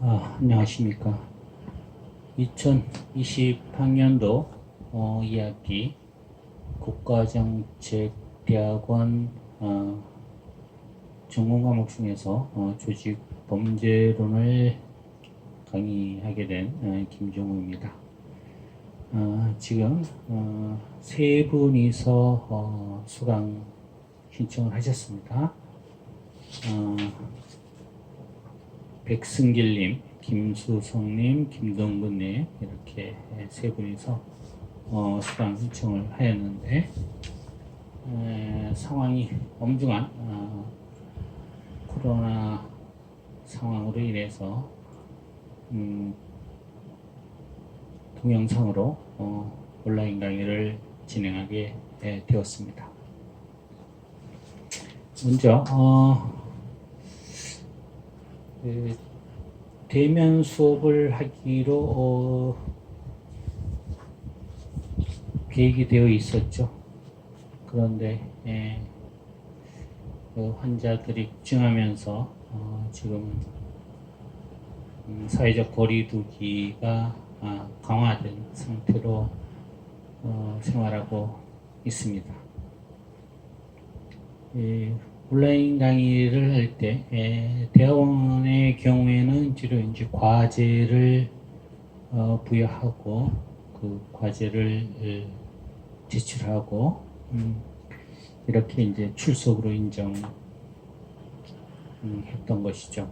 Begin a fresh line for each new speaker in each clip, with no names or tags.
안녕하십니까. 2020학년도 2학기 국가정책대학원 전공 과목 중에서 조직 범죄론을 강의하게 된 김종우입니다. 지금 세 분이서 수강 신청을 하셨습니다. 백승길님, 김수성님, 김동근님 이렇게 세 분이서 수강 신청을 하였는데 상황이 엄중한 코로나 상황으로 인해서 동영상으로 온라인 강의를 진행하게 되었습니다. 먼저 대면 수업을 하기로 계획이 되어 있었죠. 그런데 환자들이 증하면서 지금 사회적 거리두기가 강화된 상태로 생활하고 있습니다. 온라인 강의를 할 때 대학원의 경우에는 주로 이제 과제를 부여하고 그 과제를 제출하고 이렇게 이제 출석으로 인정했던 것이죠.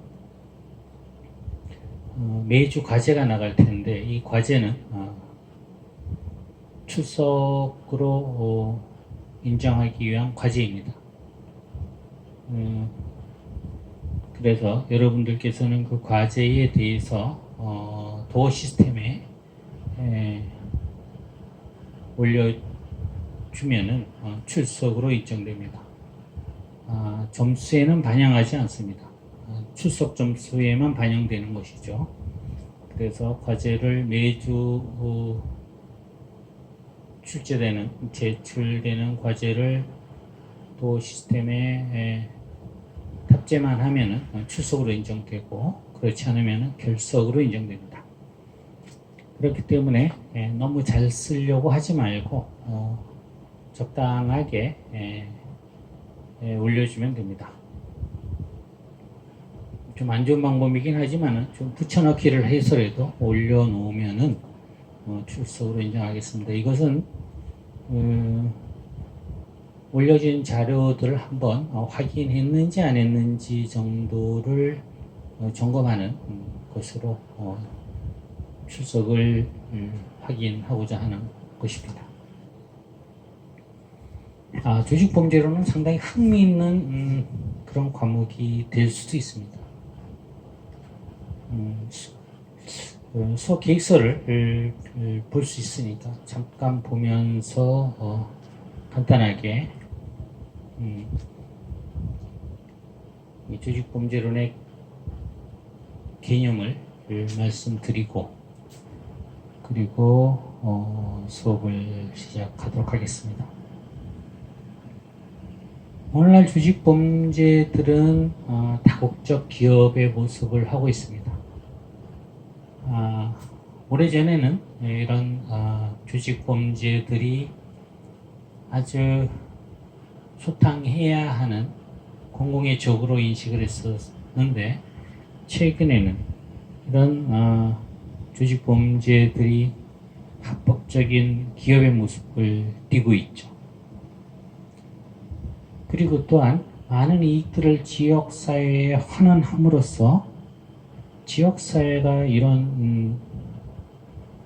매주 과제가 나갈 텐데 이 과제는 출석으로 인정하기 위한 과제입니다. 그래서 여러분들께서는 그 과제에 대해서 도어 시스템에 올려주면은 출석으로 인정됩니다. 점수에는 반영하지 않습니다. 출석 점수에만 반영되는 것이죠. 그래서 과제를 매주 제출되는 과제를 도어 시스템에 탑재만 하면은 출석으로 인정되고 그렇지 않으면 결석으로 인정됩니다. 그렇기 때문에 너무 잘 쓰려고 하지 말고 적당하게 올려주면 됩니다. 좀 안 좋은 방법이긴 하지만 좀 붙여넣기를 해서라도 올려놓으면은 출석으로 인정하겠습니다. 이것은 올려진 자료들을 한번 확인했는지 안 했는지 정도를 점검하는 것으로 출석을 확인하고자 하는 것입니다. 조직범죄로는 상당히 흥미있는 그런 과목이 될 수도 있습니다. 수업 계획서를 볼 수 있으니까 잠깐 보면서 간단하게 이 조직범죄론의 개념을 말씀드리고 그리고 수업을 시작하도록 하겠습니다. 오늘날 조직범죄들은 다국적 기업의 모습을 하고 있습니다. 오래전에는 이런 조직범죄들이 아주 소탕해야 하는 공공의 적으로 인식을 했었는데 최근에는 이런 조직범죄들이 합법적인 기업의 모습을 띠고 있죠. 그리고 또한 많은 이익들을 지역사회에 환원함으로써 지역사회가 이런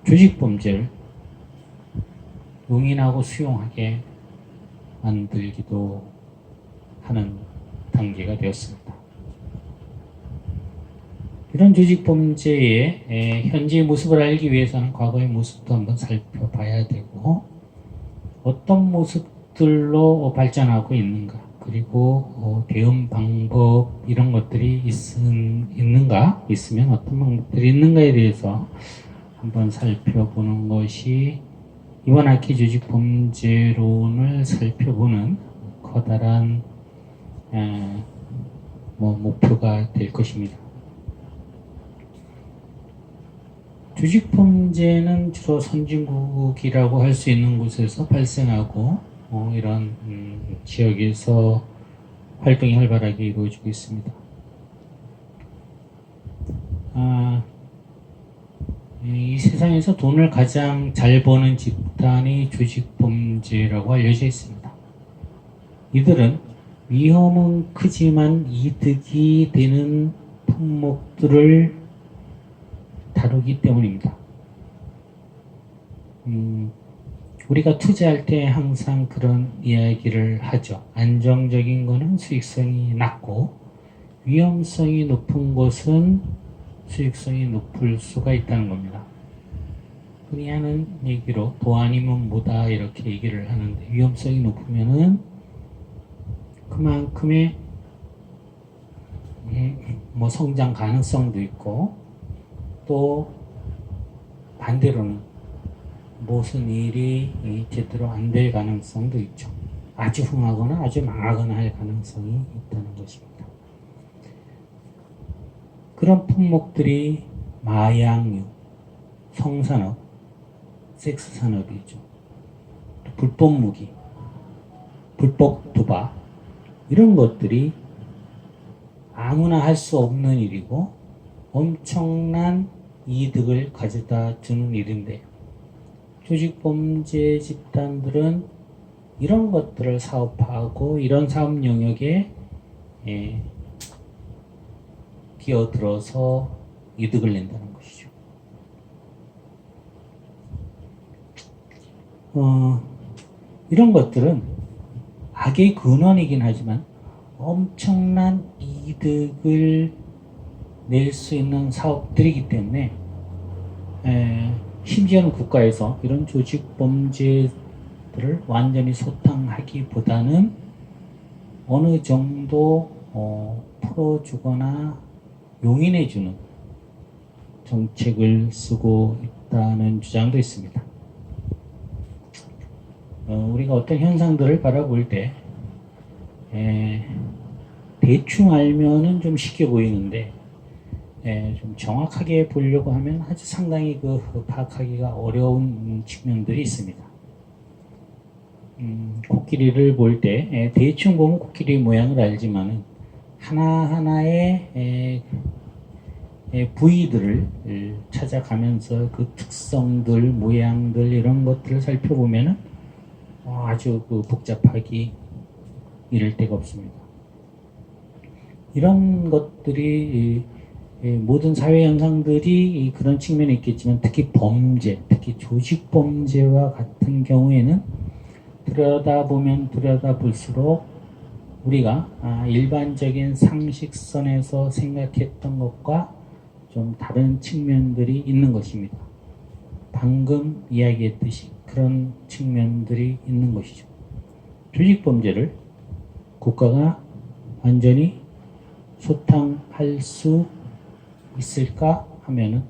조직범죄를 용인하고 수용하게 만들기도 하는 단계가 되었습니다. 이런 조직범죄의 현재의 모습을 알기 위해서는 과거의 모습도 한번 살펴봐야 되고 어떤 모습들로 발전하고 있는가 그리고 대응 방법 이런 것들이 있는가 있으면 어떤 방법들이 있는가에 대해서 한번 살펴보는 것이 이번 학기 조직범죄론을 살펴보는 커다란 목표가 될 것입니다. 조직범죄는 주로 선진국이라고 할 수 있는 곳에서 발생하고 이런 지역에서 활동이 활발하게 이루어지고 있습니다. 이 세상에서 돈을 가장 잘 버는 집단이 조직범죄라고 알려져 있습니다. 이들은 위험은 크지만 이득이 되는 품목들을 다루기 때문입니다. 우리가 투자할 때 항상 그런 이야기를 하죠. 안정적인 것은 수익성이 낮고 위험성이 높은 것은 수익성이 높을 수가 있다는 겁니다. 흔히 하는 얘기로 도 아니면 뭐다 이렇게 얘기를 하는데, 위험성이 높으면은 그만큼의 뭐 성장 가능성도 있고, 또 반대로는 무슨 일이 제대로 안 될 가능성도 있죠. 아주 흥하거나 아주 망하거나 할 가능성이 있다는 것입니다. 그런 품목들이 마약류, 성산업, 섹스 산업이죠. 불법 무기, 불법 도박, 이런 것들이 아무나 할 수 없는 일이고 엄청난 이득을 가져다 주는 일인데, 조직범죄 집단들은 이런 것들을 사업화하고 이런 사업 영역에 끼어들어서 이득을 낸다는 것이죠. 이런 것들은 악의 근원이긴 하지만 엄청난 이득을 낼 수 있는 사업들이기 때문에 심지어는 국가에서 이런 조직범죄들을 완전히 소탕하기보다는 어느 정도 풀어주거나 용인해주는 정책을 쓰고 있다는 주장도 있습니다. 우리가 어떤 현상들을 바라볼 때 대충 알면은 좀 쉽게 보이는데, 좀 정확하게 보려고 하면 아주 상당히 파악하기가 어려운 측면들이 있습니다. 코끼리를 볼 때 대충 보면 코끼리 모양을 알지만은 하나하나의 부위들을 찾아가면서 그 특성들, 모양들 이런 것들을 살펴보면은 아주 복잡하기 이를 데가 없습니다. 이런 것들이 모든 사회 현상들이 그런 측면이 있겠지만, 특히 범죄, 특히 조직 범죄와 같은 경우에는 들여다보면 들여다볼수록 우리가 일반적인 상식선에서 생각했던 것과 좀 다른 측면들이 있는 것입니다. 방금 이야기했듯이 그런 측면들이 있는 것이죠. 조직범죄를 국가가 완전히 소탕할 수 있을까 하면은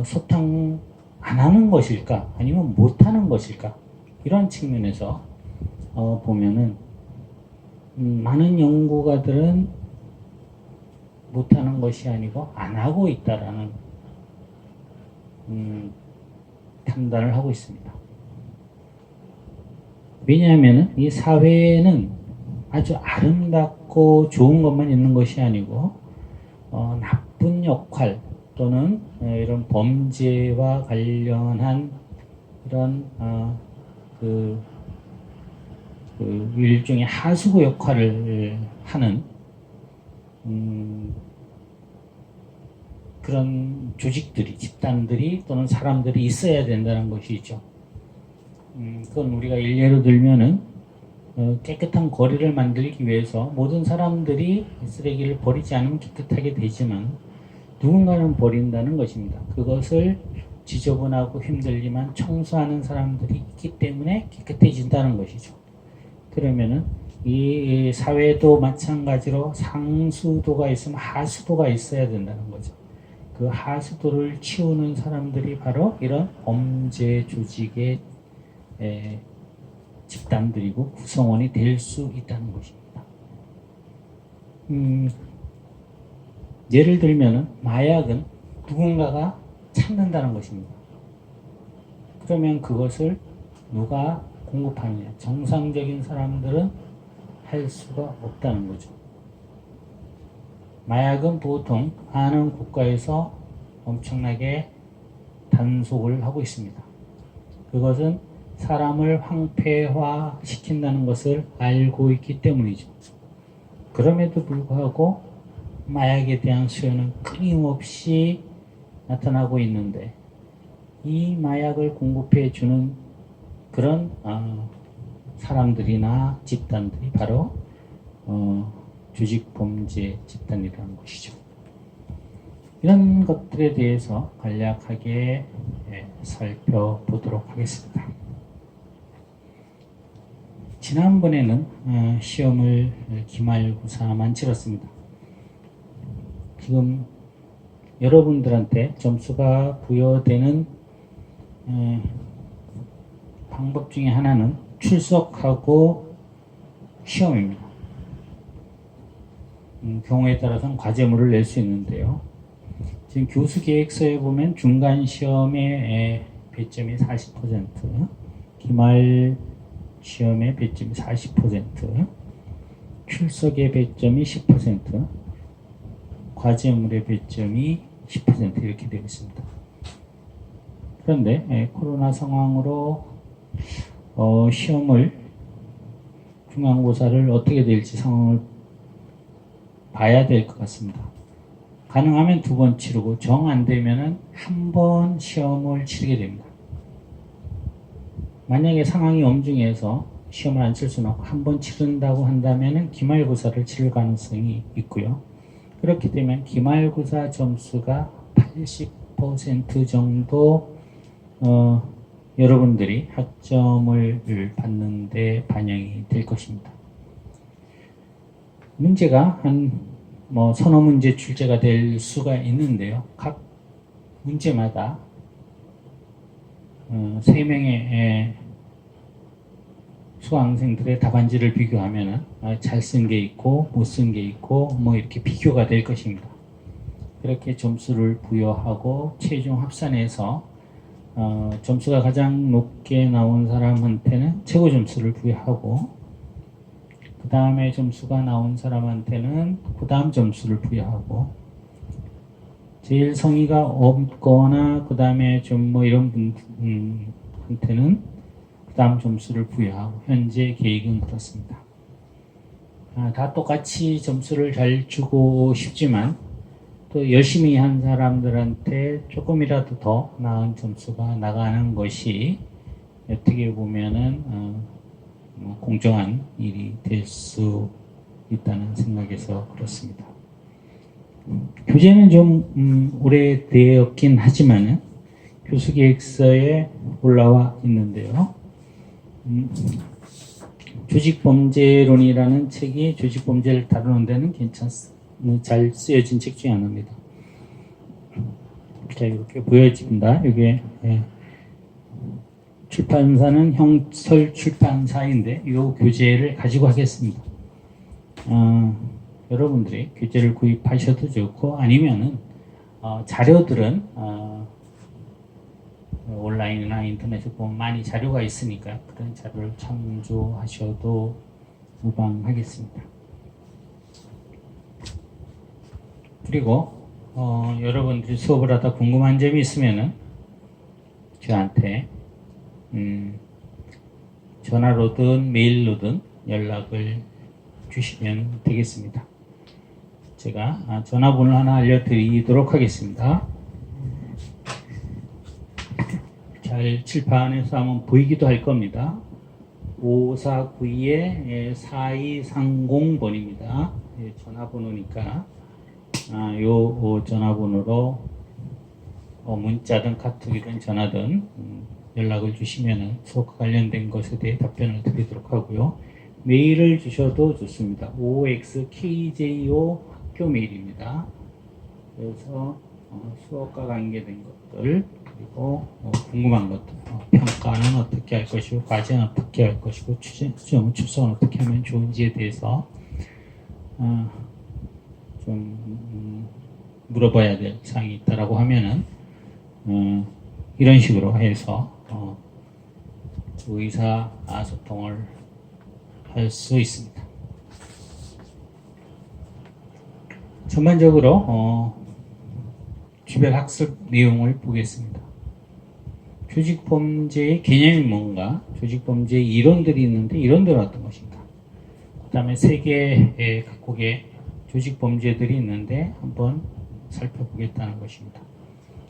소탕 안 하는 것일까 아니면 못 하는 것일까, 이런 측면에서 보면은 많은 연구가들은 못 하는 것이 아니고 안 하고 있다라는 판단을 하고 있습니다. 왜냐하면 이 사회에는 아주 아름답고 좋은 것만 있는 것이 아니고 나쁜 역할 또는 이런 범죄와 관련한 이런 일종의 하수구 역할을 하는 그런 조직들이, 집단들이 또는 사람들이 있어야 된다는 것이죠. 그건 우리가 일례로 들면은 깨끗한 거리를 만들기 위해서 모든 사람들이 쓰레기를 버리지 않으면 깨끗하게 되지만 누군가는 버린다는 것입니다. 그것을 지저분하고 힘들지만 청소하는 사람들이 있기 때문에 깨끗해진다는 것이죠. 그러면은 이 사회도 마찬가지로 상수도가 있으면 하수도가 있어야 된다는 거죠. 그 하수도를 치우는 사람들이 바로 이런 범죄 조직의 집단들이고 구성원이 될 수 있다는 것입니다. 예를 들면은 마약은 누군가가 찾는다는 것입니다. 그러면 그것을 누가 공급하느냐? 정상적인 사람들은 할 수가 없다는 거죠. 마약은 보통 많은 국가에서 엄청나게 단속을 하고 있습니다. 그것은 사람을 황폐화시킨다는 것을 알고 있기 때문이죠. 그럼에도 불구하고 마약에 대한 수요는 끊임없이 나타나고 있는데 이 마약을 공급해 주는 그런 사람들이나 집단들이 바로 조직범죄 집단이라는 것이죠. 이런 것들에 대해서 간략하게 살펴보도록 하겠습니다. 지난번에는 시험을 기말고사만 치렀습니다. 지금 여러분들한테 점수가 부여되는 방법 중에 하나는 출석하고 시험입니다. 경우에 따라서는 과제물을 낼 수 있는데요. 지금 교수계획서에 보면 중간 시험의 배점이 40%, 기말 시험의 배점이 40%, 출석의 배점이 10%, 과제물의 배점이 10% 이렇게 되어 있습니다. 그런데 코로나 상황으로 시험을 중간고사를 어떻게 될지 상황을 봐야 될 것 같습니다. 가능하면 2번 치르고 정 안 되면은 1번 시험을 치르게 됩니다. 만약에 상황이 엄중해서 시험을 안 칠 수는 없고 1번 치른다고 한다면은 기말고사를 치를 가능성이 있고요. 그렇게 되면 기말고사 점수가 80% 정도 여러분들이 학점을 받는 데 반영이 될 것입니다. 문제가 한 서너 문제 출제가 될 수가 있는데요. 각 문제마다 3명의 수강생들의 답안지를 비교하면 잘 쓴 게 있고 못 쓴 게 있고 이렇게 비교가 될 것입니다. 그렇게 점수를 부여하고 최종 합산해서 점수가 가장 높게 나온 사람한테는 최고 점수를 부여하고 그 다음에 점수가 나온 사람한테는 그 다음 점수를 부여하고 제일 성의가 없거나 그 다음에 좀 이런 분한테는 그 다음 점수를 부여하고 현재 계획은 그렇습니다. 다 똑같이 점수를 잘 주고 싶지만 또 열심히 한 사람들한테 조금이라도 더 나은 점수가 나가는 것이 어떻게 보면은 공정한 일이 될 수 있다는 생각에서 그렇습니다. 교재는 좀 오래되었긴 하지만은 교수계획서에 올라와 있는데요. 조직범죄론이라는 책이 조직범죄를 다루는 데는 잘 쓰여진 책 중에 하나입니다. 자, 이렇게 보여집니다. 이게 출판사는 형설 출판사인데 이 교재를 가지고 하겠습니다. 여러분들이 교재를 구입하셔도 좋고 아니면은 자료들은 온라인이나 인터넷에 보면 많이 자료가 있으니까 그런 자료를 참조하셔도 무방하겠습니다. 그리고 여러분들이 수업을 하다 궁금한 점이 있으면은 저한테 전화로든 메일로든 연락을 주시면 되겠습니다. 제가 전화번호 하나 알려드리도록 하겠습니다. 잘 칠판에서 한번 보이기도 할 겁니다. 5492-4230번입니다. 전화번호니까 요 전화번호로 문자든 카톡이든 전화든 연락을 주시면 수업과 관련된 것에 대해 답변을 드리도록 하고요. 메일을 주셔도 좋습니다. oxkjo 학교 메일입니다. 그래서 수업과 관계된 것들 그리고 궁금한 것들 평가는 어떻게 할 것이고 과제는 어떻게 할 것이고 시험 출석은 어떻게 하면 좋은지에 대해서 좀 물어봐야 될 사항이 있다라고 하면은 이런 식으로 해서 의사소통을 할 수 있습니다. 전반적으로 주별학습 내용을 보겠습니다. 조직범죄의 개념이 뭔가, 조직범죄의 이론들이 있는데 이론들은 어떤 것인가, 그 다음에 세계 각국의 조직범죄들이 있는데 한번 살펴보겠다는 것입니다.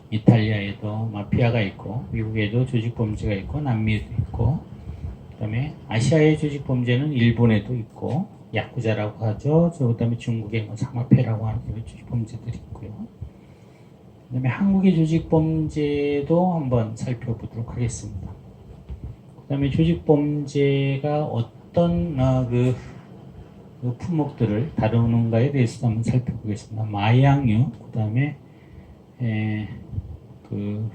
이탈리아에도 마피아가 있고, 미국에도 조직범죄가 있고, 남미에도 있고, 그 다음에 아시아의 조직범죄는 일본에도 있고, 야쿠자라고 하죠. 그 다음에 중국의 사마페라고 하는 조직범죄들이 있고요. 그 다음에 한국의 조직범죄도 한번 살펴보도록 하겠습니다. 그 다음에 조직범죄가 어떤 그 품목들을 다루는가에 대해서도 한번 살펴보겠습니다. 마약류, 그 다음에 그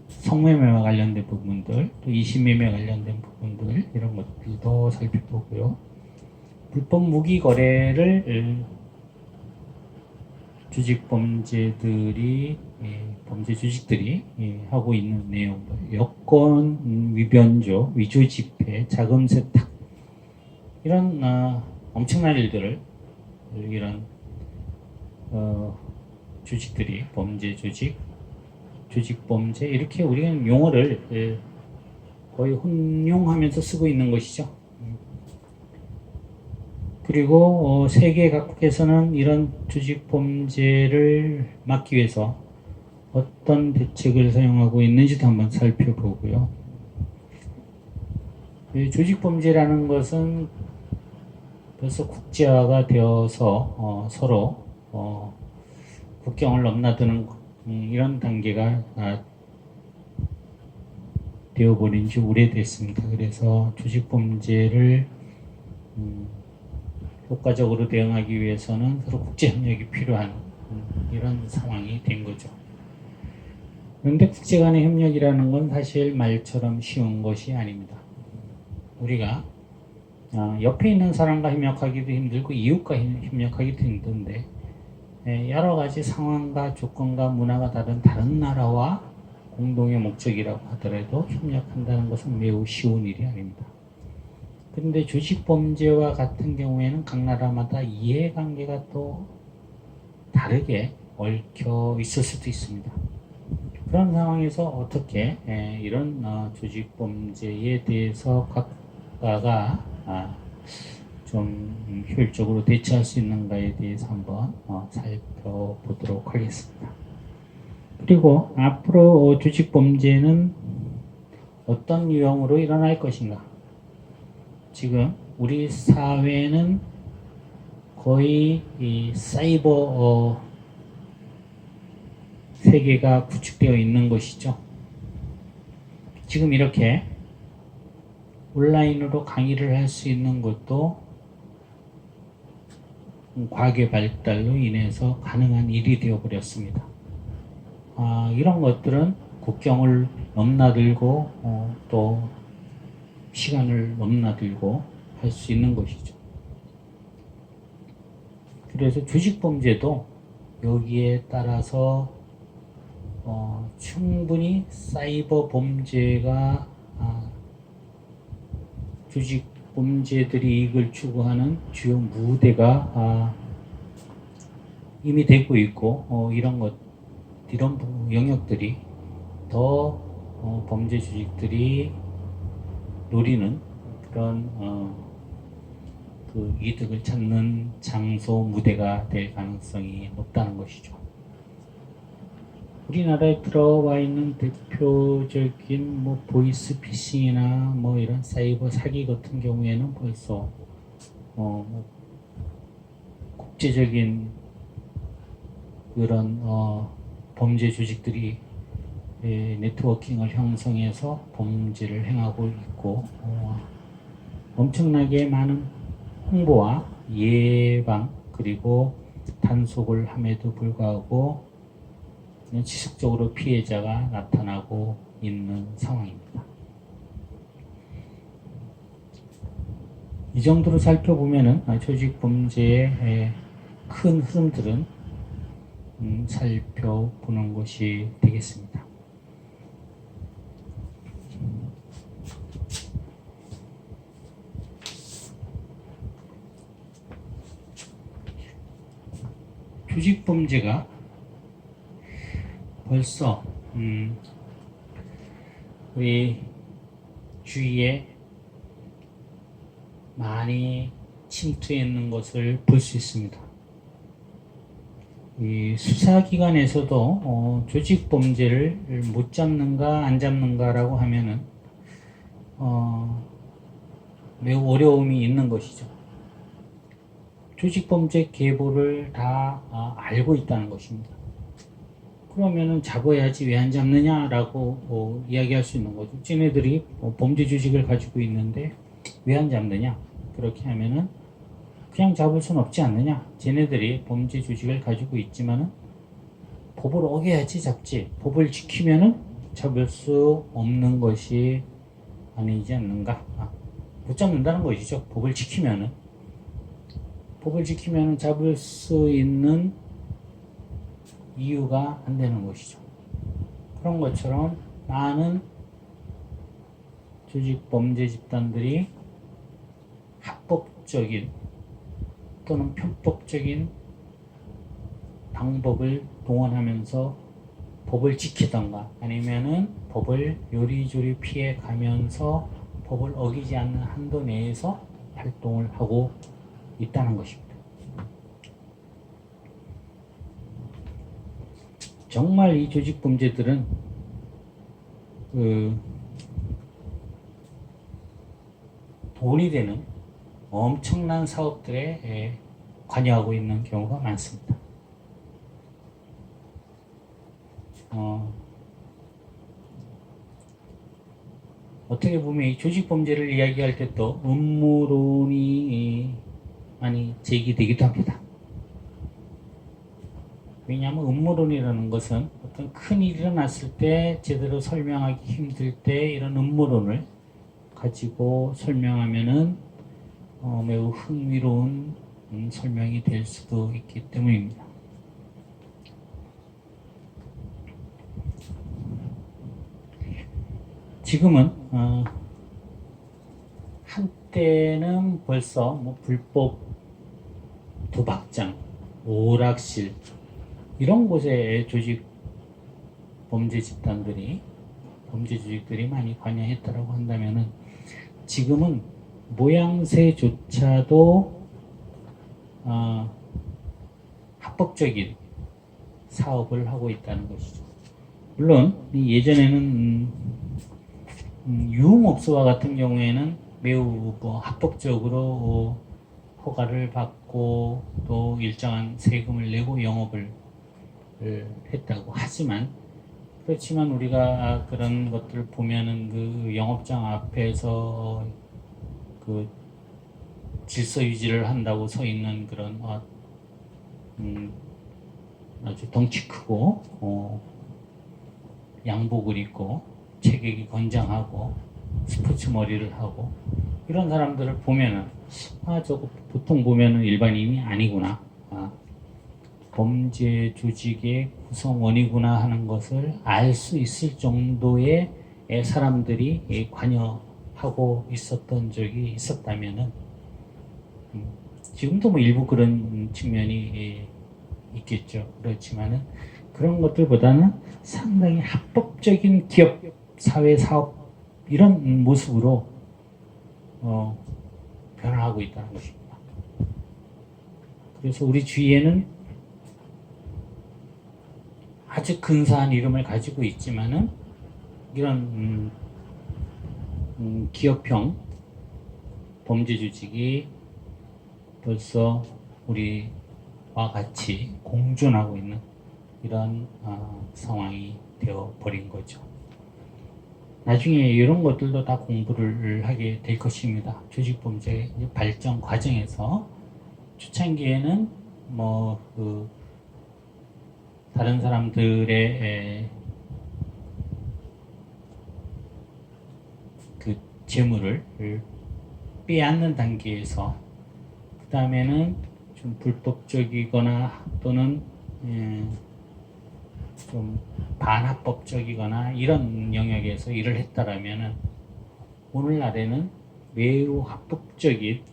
성매매와 관련된 부분들, 또 이신매매 관련된 부분들, 이런 것들도 살펴보고요. 불법 무기 거래를 조직범죄들이, 범죄 조직들이 하고 있는 내용들, 여권 위변조, 위조 지폐, 자금 세탁, 이런 엄청난 일들을, 이런 조직들이, 범죄 조직, 조직범죄, 이렇게 우리가 용어를 거의 혼용하면서 쓰고 있는 것이죠. 그리고 세계 각국에서는 이런 조직범죄를 막기 위해서 어떤 대책을 사용하고 있는지도 한번 살펴보고요. 조직범죄라는 것은 벌써 국제화가 되어서 서로 국경을 넘나드는 이런 단계가 되어버린 지 오래됐습니다. 그래서 조직범죄를 효과적으로 대응하기 위해서는 서로 국제협력이 필요한 이런 상황이 된 거죠. 그런데 국제 간의 협력이라는 건 사실 말처럼 쉬운 것이 아닙니다. 우리가 옆에 있는 사람과 협력하기도 힘들고 이웃과 협력하기도 힘든데, 여러 가지 상황과 조건과 문화가 다른 나라와 공동의 목적이라고 하더라도 협력한다는 것은 매우 쉬운 일이 아닙니다. 그런데 조직범죄와 같은 경우에는 각 나라마다 이해관계가 또 다르게 얽혀 있을 수도 있습니다. 그런 상황에서 어떻게 이런 조직범죄에 대해서 각가가 좀 효율적으로 대처할 수 있는가에 대해서 한번 살펴보도록 하겠습니다. 그리고 앞으로 조직범죄는 어떤 유형으로 일어날 것인가? 지금 우리 사회는 거의 이 사이버 세계가 구축되어 있는 것이죠. 지금 이렇게 온라인으로 강의를 할 수 있는 것도 과학의 발달로 인해서 가능한 일이 되어버렸습니다. 이런 것들은 국경을 넘나들고 또 시간을 넘나들고 할 수 있는 것이죠. 그래서 조직범죄도 여기에 따라서 충분히 사이버 범죄가 조직범죄들이 이익을 추구하는 주요 무대가 이미 되고 있고, 이런 영역들이 더 범죄 조직들이 노리는 그런 그 이득을 찾는 장소, 무대가 될 가능성이 높다는 것이죠. 우리나라에 들어와 있는 대표적인 보이스피싱이나 이런 사이버 사기 같은 경우에는 벌써 국제적인 그런 범죄 조직들이 네트워킹을 형성해서 범죄를 행하고 있고, 엄청나게 많은 홍보와 예방 그리고 단속을 함에도 불구하고 지속적으로 피해자가 나타나고 있는 상황입니다. 이 정도로 살펴보면은 조직범죄의 큰 흐름들은 살펴보는 것이 되겠습니다. 조직범죄가 벌써 우리 주위에 많이 침투해 있는 것을 볼 수 있습니다. 이 수사기관에서도 조직범죄를 못 잡는가 안 잡는가라고 하면은 매우 어려움이 있는 것이죠. 조직범죄 계보를 다 알고 있다는 것입니다. 그러면은 잡아야지 왜 안 잡느냐라고 이야기할 수 있는 거죠. 쟤네들이 범죄 조직을 가지고 있는데 왜 안 잡느냐? 그렇게 하면은 그냥 잡을 수는 없지 않느냐? 쟤네들이 범죄 조직을 가지고 있지만은 법을 어겨야지 잡지. 법을 지키면은 잡을 수 없는 것이 아니지 않는가? 못 잡는다는 것이죠. 법을 지키면은 잡을 수 있는 이유가 안 되는 것이죠. 그런 것처럼 많은 조직 범죄 집단들이 합법적인 또는 편법적인 방법을 동원하면서 법을 지키던가 아니면은 법을 요리조리 피해 가면서 법을 어기지 않는 한도 내에서 활동을 하고 있다는 것입니다. 정말 이 조직 범죄들은 돈이 되는 엄청난 사업들에 관여하고 있는 경우가 많습니다. 어떻게 보면 이 조직 범죄를 이야기할 때 또 음모론이 많이 제기되기도 합니다. 왜냐하면 음모론이라는 것은 어떤 큰 일이 일어났을 때 제대로 설명하기 힘들 때 이런 음모론을 가지고 설명하면은 매우 흥미로운 설명이 될 수도 있기 때문입니다. 지금은 한때는 벌써 불법 도박장, 오락실 이런 곳에 조직 범죄 집단들이 범죄 조직들이 많이 관여했다라고 한다면은 지금은 모양새조차도 합법적인 사업을 하고 있다는 것이죠. 물론 예전에는 유흥업소와 같은 경우에는 매우 합법적으로 허가를 받고 또 일정한 세금을 내고 영업을 했다고 하지만 그렇지만 우리가 그런 것들을 보면은 그 영업장 앞에서 그 질서 유지를 한다고 서 있는 그런 아주 덩치 크고 양복을 입고 체격이 건장하고 스포츠 머리를 하고 이런 사람들을 보면은 저거 보통 보면은 일반인이 아니구나, 범죄 조직의 구성원이구나 하는 것을 알 수 있을 정도의 사람들이 관여하고 있었던 적이 있었다면은 지금도 일부 그런 측면이 있겠죠. 그렇지만은 그런 것들보다는 상당히 합법적인 기업, 사회 사업 이런 모습으로 변화하고 있다는 것입니다. 그래서 우리 주위에는 아주 근사한 이름을 가지고 있지만은 이런 기업형 범죄 조직이 벌써 우리와 같이 공존하고 있는 이런 상황이 되어 버린 거죠. 나중에 이런 것들도 다 공부를 하게 될 것입니다. 조직범죄 발전 과정에서 초창기에는 다른 사람들의 그 재물을 빼앗는 단계에서 그 다음에는 좀 불법적이거나 또는 좀 반합법적이거나 이런 영역에서 일을 했다라면은 오늘날에는 매우 합법적인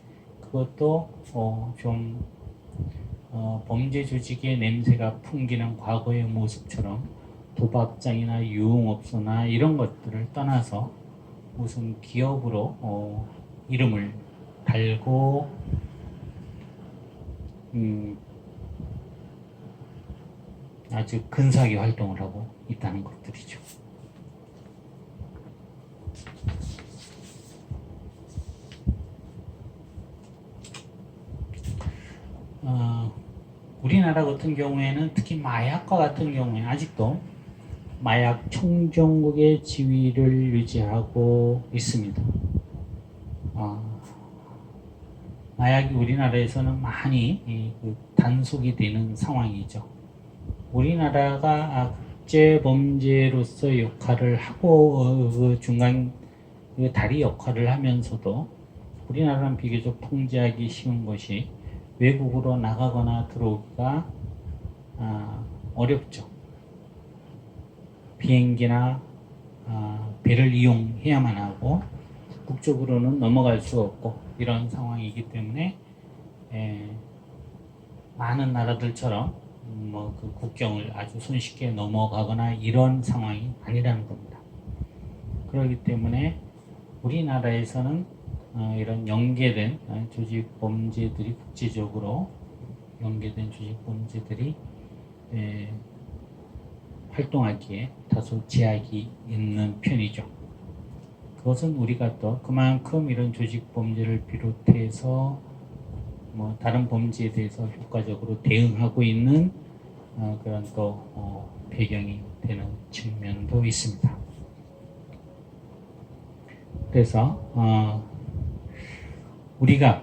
그것도 좀 범죄 조직의 냄새가 풍기는 과거의 모습처럼 도박장이나 유흥업소나 이런 것들을 떠나서 무슨 기업으로 이름을 달고 아주 근사하게 활동을 하고 있다는 것들이죠. 우리나라 같은 경우에는 특히 마약과 같은 경우에 아직도 마약 총정국의 지위를 유지하고 있습니다. 마약이 우리나라에서는 많이 단속이 되는 상황이죠. 우리나라가 국제범죄로서 역할을 하고 중간 다리 역할을 하면서도 우리나라는 비교적 통제하기 쉬운 것이 외국으로 나가거나 들어오기가 어렵죠. 비행기나 배를 이용해야만 하고 북쪽으로는 넘어갈 수 없고 이런 상황이기 때문에 많은 나라들처럼 그 국경을 아주 손쉽게 넘어가거나 이런 상황이 아니라는 겁니다. 그렇기 때문에 우리나라에서는 이런 연계된 조직 범죄들이 국제적으로 연계된 조직 범죄들이 활동하기에 다소 제약이 있는 편이죠. 그것은 우리가 또 그만큼 이런 조직 범죄를 비롯해서 다른 범죄에 대해서 효과적으로 대응하고 있는 그런 또 배경이 되는 측면도 있습니다. 그래서 우리가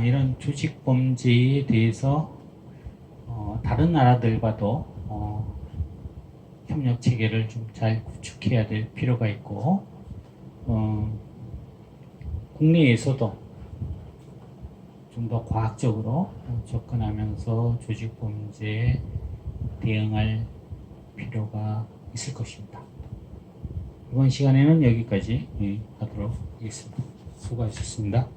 이런 조직 범죄에 대해서 다른 나라들과도 협력 체계를 좀 잘 구축해야 될 필요가 있고 국내에서도 좀 더 과학적으로 접근하면서 조직 범죄에 대응할 필요가 있을 것입니다. 이번 시간에는 여기까지 하도록 하겠습니다. 수고하셨습니다.